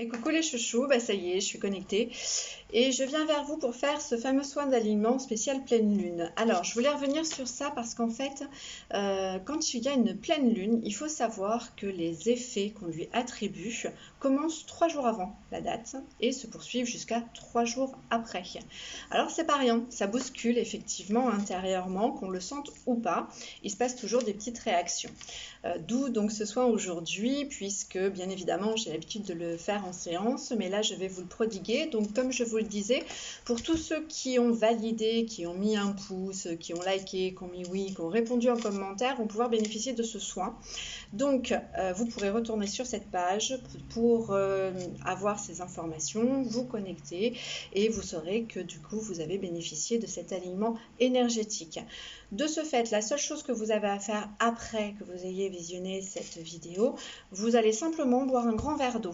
Et coucou les chouchous, bah ça y est, je suis connectée et je viens vers vous pour faire ce fameux soin d'alignement spécial pleine lune. Alors, je voulais revenir sur ça parce qu'en fait, quand il y a une pleine lune, il faut savoir que les effets qu'on lui attribue commencent 3 jours avant la date et se poursuivent jusqu'à 3 jours après. Alors, c'est pas rien, ça bouscule effectivement intérieurement, qu'on le sente ou pas, il se passe toujours des petites réactions. D'où donc ce soin aujourd'hui, puisque bien évidemment j'ai l'habitude de le faire en séance, mais là je vais vous le prodiguer. Donc comme je vous le disais, pour tous ceux qui ont validé, qui ont mis un pouce, qui ont liké, qui ont mis oui, qui ont répondu en commentaire, vont pouvoir bénéficier de ce soin. Donc vous pourrez retourner sur cette page pour avoir ces informations, vous connecter et vous saurez que du coup vous avez bénéficié de cet alignement énergétique. De ce fait, la seule chose que vous avez à faire après que vous ayez visionné cette vidéo, vous allez simplement boire un grand verre d'eau.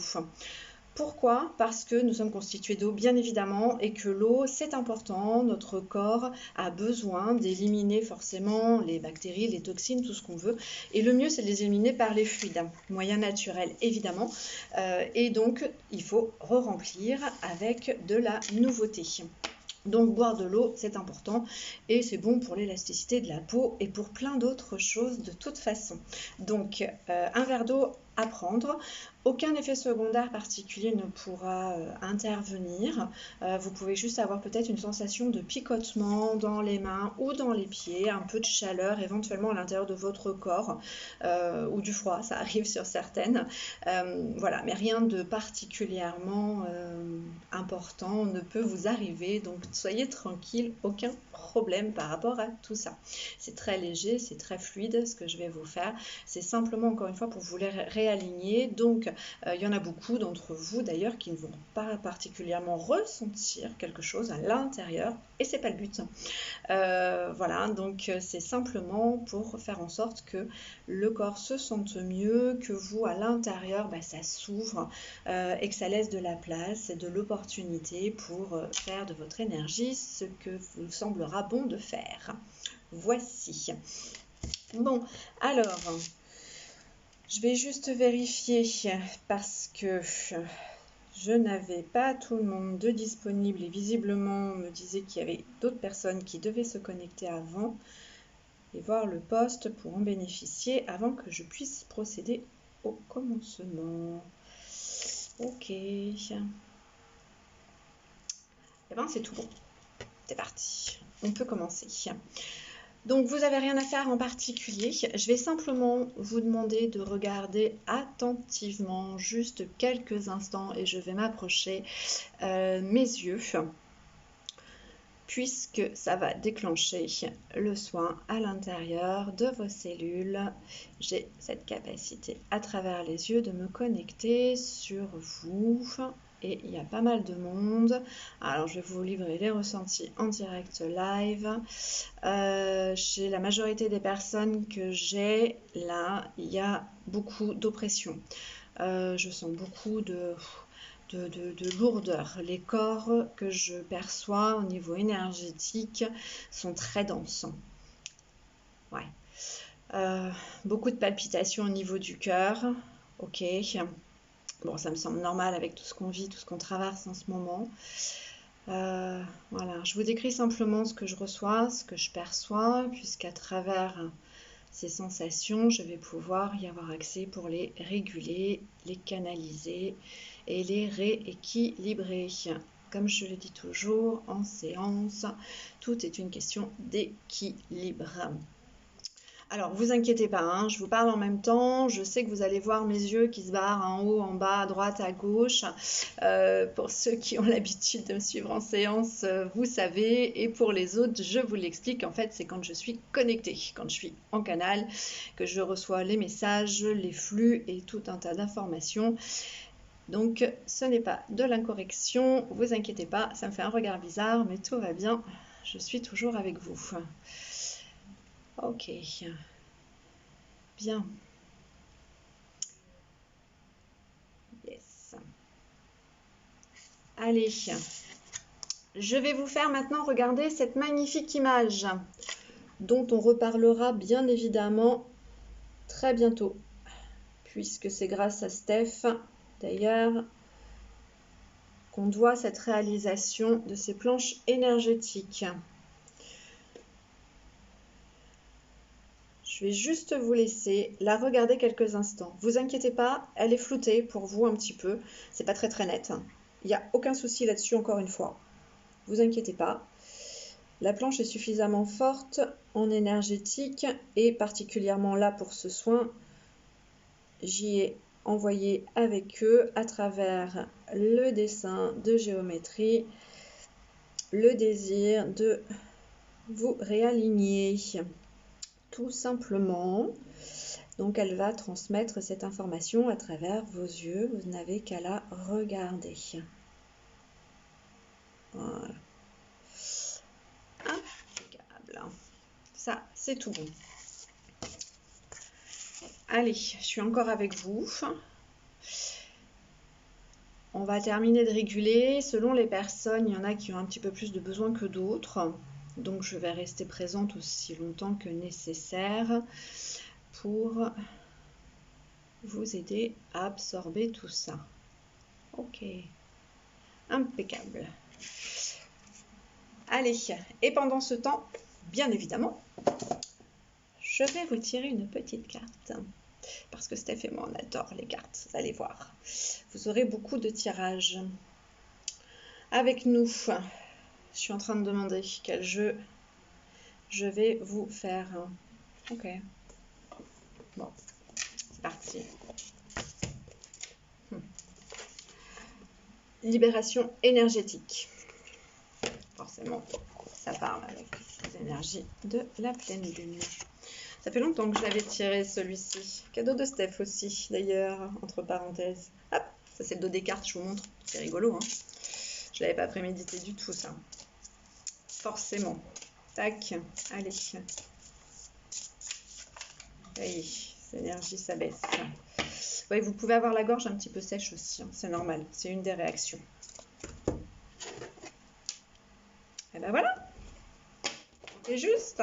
Pourquoi? Parce que nous sommes constitués d'eau, bien évidemment, et que l'eau, c'est important. Notre corps a besoin d'éliminer forcément les bactéries, les toxines, tout ce qu'on veut. Et le mieux, c'est de les éliminer par les fluides, moyen naturel, évidemment. Et donc, il faut re-remplir avec de la nouveauté. Donc boire de l'eau, c'est important et c'est bon pour l'élasticité de la peau et pour plein d'autres choses de toute façon. Donc un verre d'eau à prendre, aucun effet secondaire particulier ne pourra intervenir. Vous pouvez juste avoir peut-être une sensation de picotement dans les mains ou dans les pieds, un peu de chaleur éventuellement à l'intérieur de votre corps ou du froid, ça arrive sur certaines. Voilà, mais rien de particulièrement important ne peut vous arriver, donc soyez tranquille, aucun problème par rapport à tout ça. C'est très léger, c'est très fluide ce que je vais vous faire, c'est simplement encore une fois pour vous les réaligner. Donc il y en a beaucoup d'entre vous d'ailleurs qui ne vont pas particulièrement ressentir quelque chose à l'intérieur et c'est pas le but. Voilà, donc c'est simplement pour faire en sorte que le corps se sente mieux, que vous à l'intérieur ça s'ouvre et que ça laisse de la place et de l'opportunité pour faire de votre énergie ce que vous semblera bon de faire. Voici. Bon, alors, je vais juste vérifier parce que je n'avais pas tout le monde de disponible et visiblement on me disait qu'il y avait d'autres personnes qui devaient se connecter avant et voir le post pour en bénéficier avant que je puisse procéder au commencement. Ok. Et ben c'est tout bon. C'est parti. On peut commencer. Donc vous n'avez rien à faire en particulier. Je vais simplement vous demander de regarder attentivement juste quelques instants et je vais m'approcher mes yeux puisque ça va déclencher le soin à l'intérieur de vos cellules. J'ai cette capacité à travers les yeux de me connecter sur vous et il y a pas mal de monde. Alors je vais vous livrer les ressentis en direct live. Chez la majorité des personnes que j'ai là, il y a beaucoup d'oppression. Je sens beaucoup de lourdeur. Les corps que je perçois au niveau énergétique sont très denses. Ouais. Beaucoup de palpitations au niveau du cœur. Ok. Bon, ça me semble normal avec tout ce qu'on vit, tout ce qu'on traverse en ce moment. Voilà, je vous décris simplement ce que je reçois, ce que je perçois, puisqu'à travers ces sensations, je vais pouvoir y avoir accès pour les réguler, les canaliser et les rééquilibrer. Comme je le dis toujours en séance, tout est une question d'équilibre. Alors, vous inquiétez pas, hein, je vous parle en même temps, je sais que vous allez voir mes yeux qui se barrent en haut, en bas, à droite, à gauche. Pour ceux qui ont l'habitude de me suivre en séance, vous savez, et pour les autres, je vous l'explique, en fait, c'est quand je suis connectée, quand je suis en canal, que je reçois les messages, les flux et tout un tas d'informations. Donc, ce n'est pas de l'incorrection, vous inquiétez pas, ça me fait un regard bizarre, mais tout va bien, je suis toujours avec vous. Ok, bien. Yes. Allez, je vais vous faire maintenant regarder cette magnifique image dont on reparlera bien évidemment très bientôt, puisque c'est grâce à Steph d'ailleurs qu'on doit cette réalisation de ces planches énergétiques. Je vais juste vous laisser la regarder quelques instants. Vous inquiétez pas, elle est floutée pour vous un petit peu. C'est pas très net. Il n'y a aucun souci là-dessus, encore une fois. Vous inquiétez pas. La planche est suffisamment forte en énergétique et particulièrement là pour ce soin, j'y ai envoyé avec eux à travers le dessin de géométrie, le désir de vous réaligner. Tout simplement. Donc elle va transmettre cette information à travers vos yeux. Vous n'avez qu'à la regarder. Voilà. Impeccable. Ça, c'est tout bon. Allez, je suis encore avec vous. On va terminer de réguler. Selon les personnes, il y en a qui ont un petit peu plus de besoin que d'autres. Donc je vais rester présente aussi longtemps que nécessaire pour vous aider à absorber tout ça. Ok, impeccable. Allez, et pendant ce temps, bien évidemment, je vais vous tirer une petite carte. Parce que Steph et moi, on adore les cartes, vous allez voir. Vous aurez beaucoup de tirages avec nous. Je suis en train de demander quel jeu je vais vous faire. Ok. Bon, c'est parti. Libération énergétique. Forcément, ça parle avec les énergies de la pleine lune. Ça fait longtemps que je l'avais tiré celui-ci. Cadeau de Steph aussi, d'ailleurs, entre parenthèses. Hop, ça c'est le dos des cartes, je vous montre. C'est rigolo, hein. Je l'avais pas prémédité du tout, ça. Forcément. Tac, allez. Oui, l'énergie s'abaisse. Ouais, vous pouvez avoir la gorge un petit peu sèche aussi, hein. C'est normal, c'est une des réactions. Et ben voilà, c'est juste.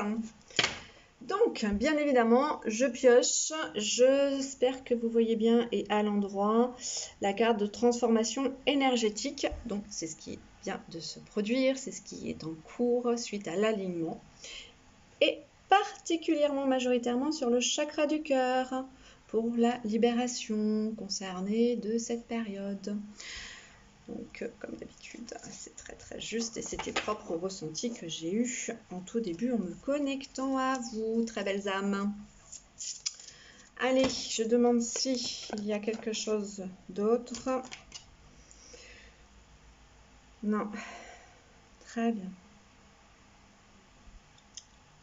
Donc, bien évidemment, je pioche. J'espère que vous voyez bien et à l'endroit la carte de transformation énergétique. Donc, c'est ce qui vient de se produire, c'est ce qui est en cours suite à l'alignement. Et particulièrement majoritairement sur le chakra du cœur pour la libération concernée de cette période. Donc, comme d'habitude, c'est très juste et c'était propre au ressenti que j'ai eu en tout début en me connectant à vous, très belles âmes. Allez, je demande si il y a quelque chose d'autre. Non. Très bien.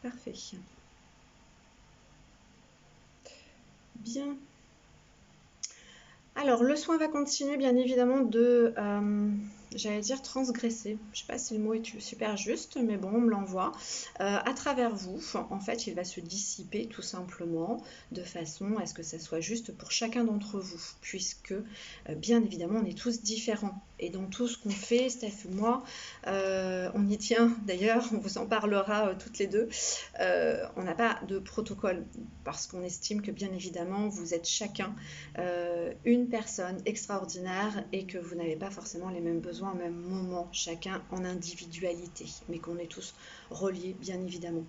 Parfait. Bien. Alors, le soin va continuer, bien évidemment, de, j'allais dire, transgresser. Je ne sais pas si le mot est super juste, mais bon, on me l'envoie. À travers vous, en fait, il va se dissiper tout simplement, de façon à ce que ça soit juste pour chacun d'entre vous, puisque, bien évidemment, on est tous différents. Et dans tout ce qu'on fait, Steph et moi, on y tient d'ailleurs, on vous en parlera toutes les deux. On n'a pas de protocole, parce qu'on estime que, bien évidemment, vous êtes chacun une personne extraordinaire et que vous n'avez pas forcément les mêmes besoins au même moment, chacun en individualité, mais qu'on est tous reliés bien évidemment.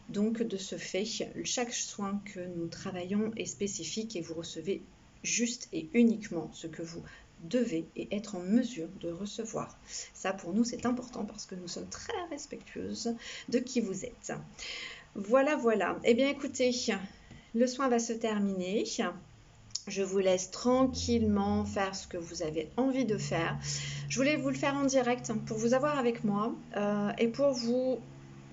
Donc de ce fait, chaque soin que nous travaillons est spécifique et vous recevez juste et uniquement ce que vous devez et être en mesure de recevoir. Ça pour nous c'est important parce que nous sommes très respectueuses de qui vous êtes. Voilà. Eh bien écoutez, le soin va se terminer. Je vous laisse tranquillement faire ce que vous avez envie de faire. Je voulais vous le faire en direct pour vous avoir avec moi et pour vous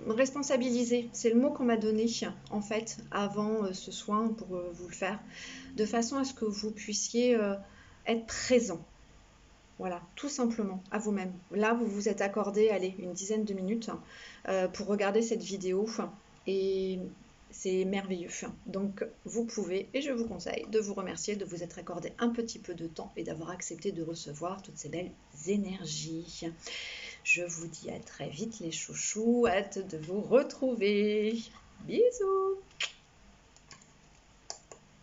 responsabiliser. C'est le mot qu'on m'a donné en fait avant ce soin pour vous le faire, de façon à ce que vous puissiez être présent. Voilà, tout simplement, à vous-même. Là, vous vous êtes accordé, allez, une dizaine de minutes pour regarder cette vidéo et c'est merveilleux. Donc, vous pouvez, et je vous conseille, de vous remercier, de vous être accordé un petit peu de temps et d'avoir accepté de recevoir toutes ces belles énergies. Je vous dis à très vite les chouchous, hâte de vous retrouver. Bisous!